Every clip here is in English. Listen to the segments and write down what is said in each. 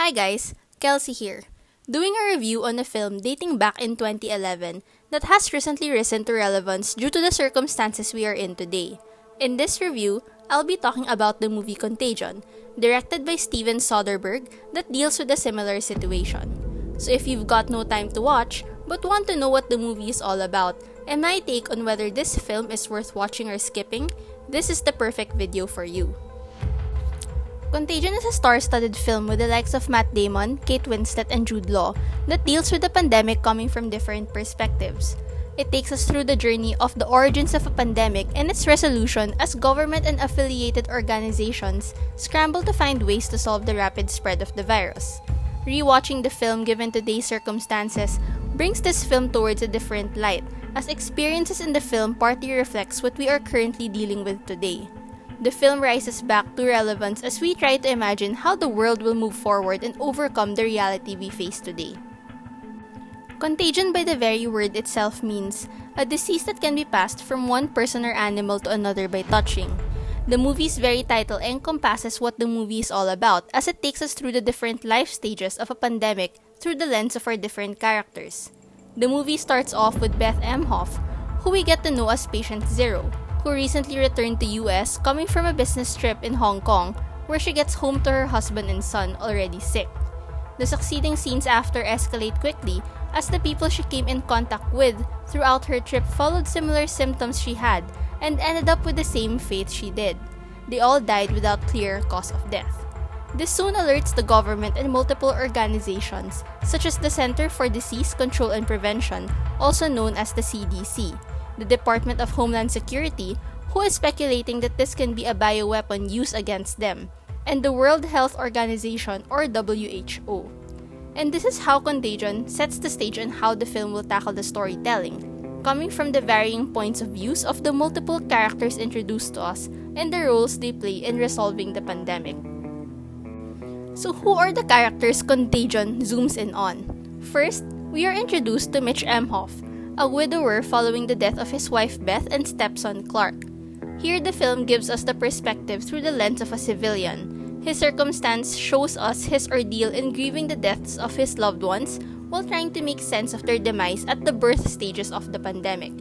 Hi guys, Kelsey here, doing a review on a film dating back in 2011 that has recently risen to relevance due to the circumstances we are in today. In this review, I'll be talking about the movie Contagion, directed by Steven Soderbergh, that deals with a similar situation. So if you've got no time to watch, but want to know what the movie is all about, and my take on whether this film is worth watching or skipping, this is the perfect video for you. Contagion is a star-studded film with the likes of Matt Damon, Kate Winslet, and Jude Law that deals with the pandemic coming from different perspectives. It takes us through the journey of the origins of a pandemic and its resolution as government and affiliated organizations scramble to find ways to solve the rapid spread of the virus. Rewatching the film given today's circumstances brings this film towards a different light, as experiences in the film partly reflects what we are currently dealing with today. The film rises back to relevance as we try to imagine how the world will move forward and overcome the reality we face today. Contagion by the very word itself means a disease that can be passed from one person or animal to another by touching. The movie's very title encompasses what the movie is all about, as it takes us through the different life stages of a pandemic through the lens of our different characters. The movie starts off with Beth Emhoff, who we get to know as Patient Zero, who recently returned to US coming from a business trip in Hong Kong, where she gets home to her husband and son already sick. The succeeding scenes after escalate quickly as the people she came in contact with throughout her trip followed similar symptoms she had and ended up with the same fate she did. They all died without clear cause of death. This soon alerts the government and multiple organizations, such as the Center for Disease Control and Prevention, also known as the CDC, the Department of Homeland Security, who is speculating that this can be a bioweapon used against them, and the World Health Organization or WHO. And this is how Contagion sets the stage on how the film will tackle the storytelling, coming from the varying points of views of the multiple characters introduced to us and the roles they play in resolving the pandemic. So who are the characters Contagion zooms in on? First, we are introduced to Mitch Emhoff, a widower following the death of his wife Beth and stepson Clark. Here the film gives us the perspective through the lens of a civilian. His circumstance shows us his ordeal in grieving the deaths of his loved ones while trying to make sense of their demise at the birth stages of the pandemic.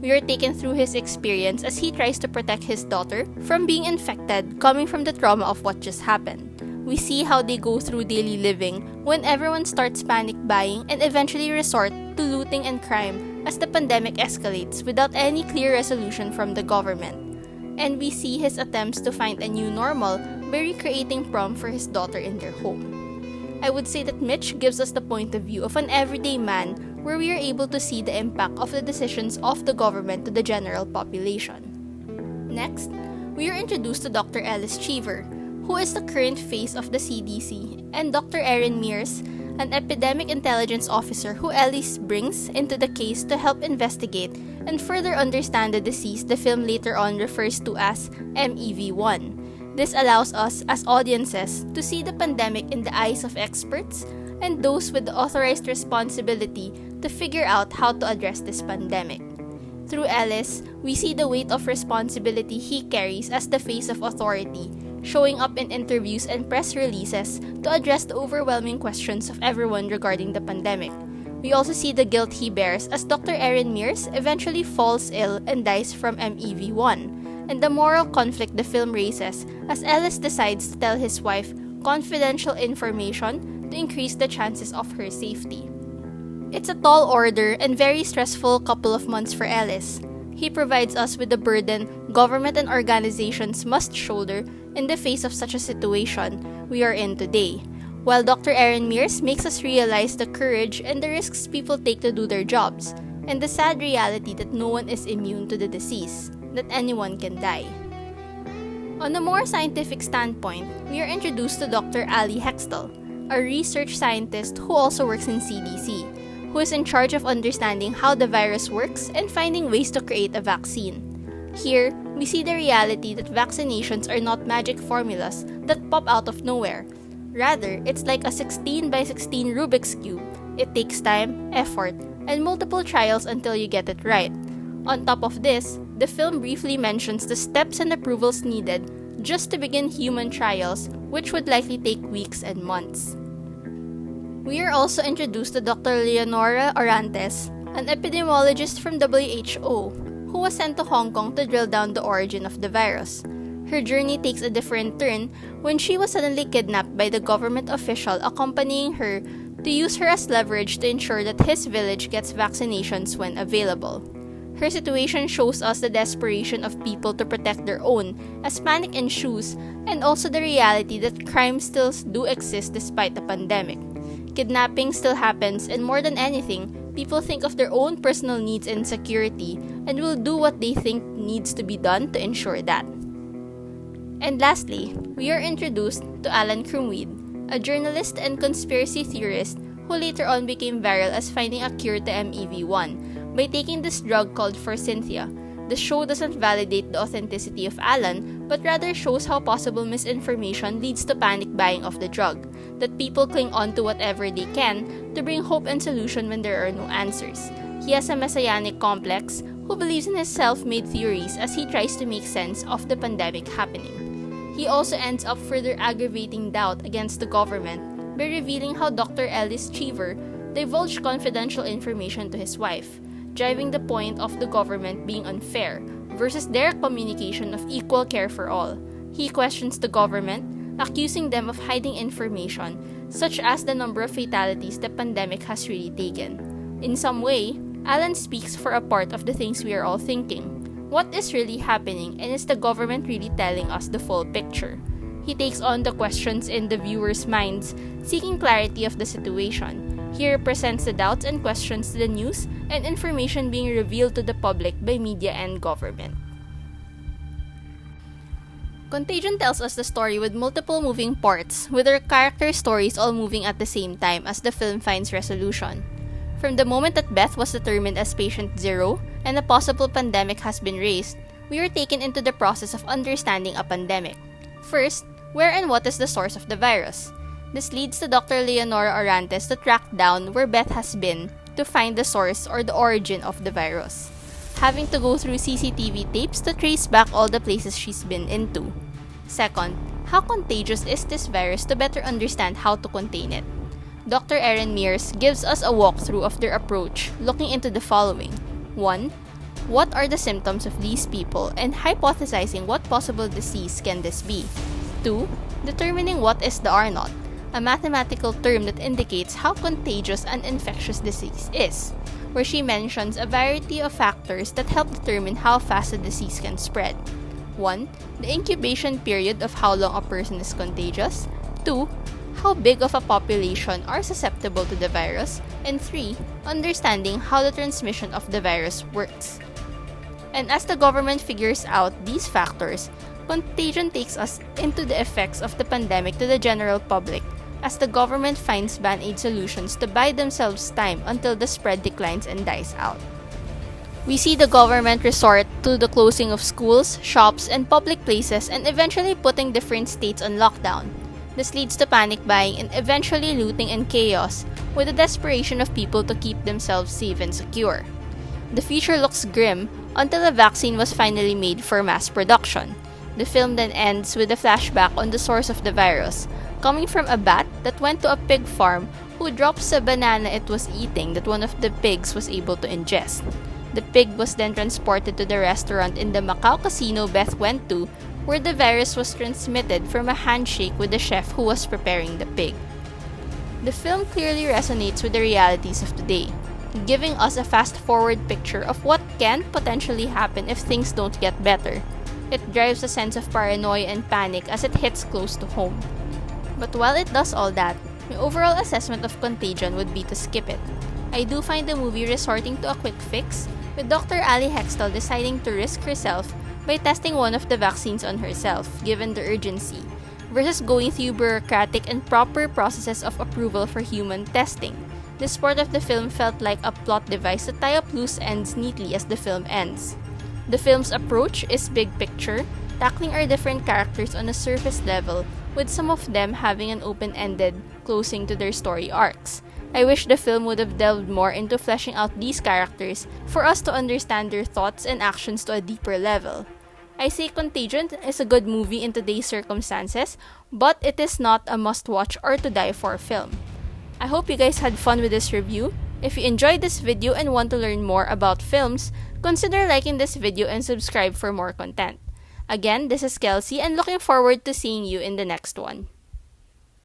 We are taken through his experience as he tries to protect his daughter from being infected coming from the trauma of what just happened. We see how they go through daily living when everyone starts panic buying and eventually resort to looting and crime as the pandemic escalates without any clear resolution from the government. And we see his attempts to find a new normal by recreating prom for his daughter in their home. I would say that Mitch gives us the point of view of an everyday man where we are able to see the impact of the decisions of the government to the general population. Next, we are introduced to Dr. Ellis Cheever, who is the current face of the CDC, and Dr. Erin Mears, an epidemic intelligence officer who Ellis brings into the case to help investigate and further understand the disease the film later on refers to as MEV1. This allows us as audiences to see the pandemic in the eyes of experts and those with the authorized responsibility to figure out how to address this pandemic. Through Ellis, we see the weight of responsibility he carries as the face of authority, showing up in interviews and press releases to address the overwhelming questions of everyone regarding the pandemic. We also see the guilt he bears as Dr. Erin Mears eventually falls ill and dies from MEV1, and the moral conflict the film raises as Ellis decides to tell his wife confidential information to increase the chances of her safety. It's a tall order and very stressful couple of months for Ellis. He provides us with the burden government and organizations must shoulder in the face of such a situation we are in today, while Dr. Erin Mears makes us realize the courage and the risks people take to do their jobs, and the sad reality that no one is immune to the disease, that anyone can die. On a more scientific standpoint, we are introduced to Dr. Ali Hextall, a research scientist who also works in CDC, who is in charge of understanding how the virus works and finding ways to create a vaccine. Here, we see the reality that vaccinations are not magic formulas that pop out of nowhere. Rather, it's like a 16 by 16 Rubik's Cube. It takes time, effort, and multiple trials until you get it right. On top of this, the film briefly mentions the steps and approvals needed just to begin human trials, which would likely take weeks and months. We are also introduced to Dr. Leonora Orantes, an epidemiologist from WHO, who was sent to Hong Kong to drill down the origin of the virus. Her journey takes a different turn when she was suddenly kidnapped by the government official accompanying her to use her as leverage to ensure that his village gets vaccinations when available. Her situation shows us the desperation of people to protect their own as panic ensues, and also the reality that crime still do exist despite the pandemic. Kidnapping still happens, and more than anything, people think of their own personal needs and security and will do what they think needs to be done to ensure that. And lastly, we are introduced to Alan Crumweed, a journalist and conspiracy theorist who later on became viral as finding a cure to MEV1 by taking this drug called Forsythia. The show doesn't validate the authenticity of Alan, but rather shows how possible misinformation leads to panic buying of the drug, that people cling on to whatever they can to bring hope and solution when there are no answers. He has a messianic complex who believes in his self-made theories as he tries to make sense of the pandemic happening. He also ends up further aggravating doubt against the government by revealing how Dr. Ellis Cheever divulged confidential information to his wife, driving the point of the government being unfair versus their communication of equal care for all. He questions the government, accusing them of hiding information, such as the number of fatalities the pandemic has really taken. In some way, Alan speaks for a part of the things we are all thinking. What is really happening, and is the government really telling us the full picture? He takes on the questions in the viewers' minds, seeking clarity of the situation. He represents the doubts and questions to the news and information being revealed to the public by media and government. Contagion tells us the story with multiple moving parts, with our character stories all moving at the same time as the film finds resolution. From the moment that Beth was determined as patient zero and a possible pandemic has been raised, we are taken into the process of understanding a pandemic. First, where and what is the source of the virus? This leads to Dr. Leonora Orantes to track down where Beth has been to find the source or the origin of the virus, having to go through CCTV tapes to trace back all the places she's been into. Second, how contagious is this virus to better understand how to contain it? Dr. Erin Mears gives us a walkthrough of their approach, looking into the following. 1. What are the symptoms of these people and hypothesizing what possible disease can this be? 2. Determining what is the R naught, a mathematical term that indicates how contagious an infectious disease is, where she mentions a variety of factors that help determine how fast a disease can spread. 1. The incubation period of how long a person is contagious. 2. How big of a population are susceptible to the virus. And 3. Understanding how the transmission of the virus works. And as the government figures out these factors, Contagion takes us into the effects of the pandemic to the general public, as the government finds band-aid solutions to buy themselves time until the spread declines and dies out. We see the government resort to the closing of schools, shops, and public places, and eventually putting different states on lockdown. This leads to panic buying and eventually looting and chaos, with the desperation of people to keep themselves safe and secure. The future looks grim until a vaccine was finally made for mass production. The film then ends with a flashback on the source of the virus, coming from a bat that went to a pig farm who drops a banana it was eating that one of the pigs was able to ingest. The pig was then transported to the restaurant in the Macau casino Beth went to, where the virus was transmitted from a handshake with the chef who was preparing the pig. The film clearly resonates with the realities of today, giving us a fast-forward picture of what can potentially happen if things don't get better. It drives a sense of paranoia and panic as it hits close to home. But while it does all that, my overall assessment of Contagion would be to skip it. I do find the movie resorting to a quick fix, with Dr. Ali Hextall deciding to risk herself by testing one of the vaccines on herself, given the urgency, versus going through bureaucratic and proper processes of approval for human testing. This part of the film felt like a plot device to tie up loose ends neatly as the film ends. The film's approach is big picture, tackling our different characters on a surface level, with some of them having an open-ended closing to their story arcs. I wish the film would have delved more into fleshing out these characters for us to understand their thoughts and actions to a deeper level. I say Contagion is a good movie in today's circumstances, but it is not a must-watch or to die for film. I hope you guys had fun with this review. If you enjoyed this video and want to learn more about films, consider liking this video and subscribe for more content. Again, this is Kelsey and looking forward to seeing you in the next one.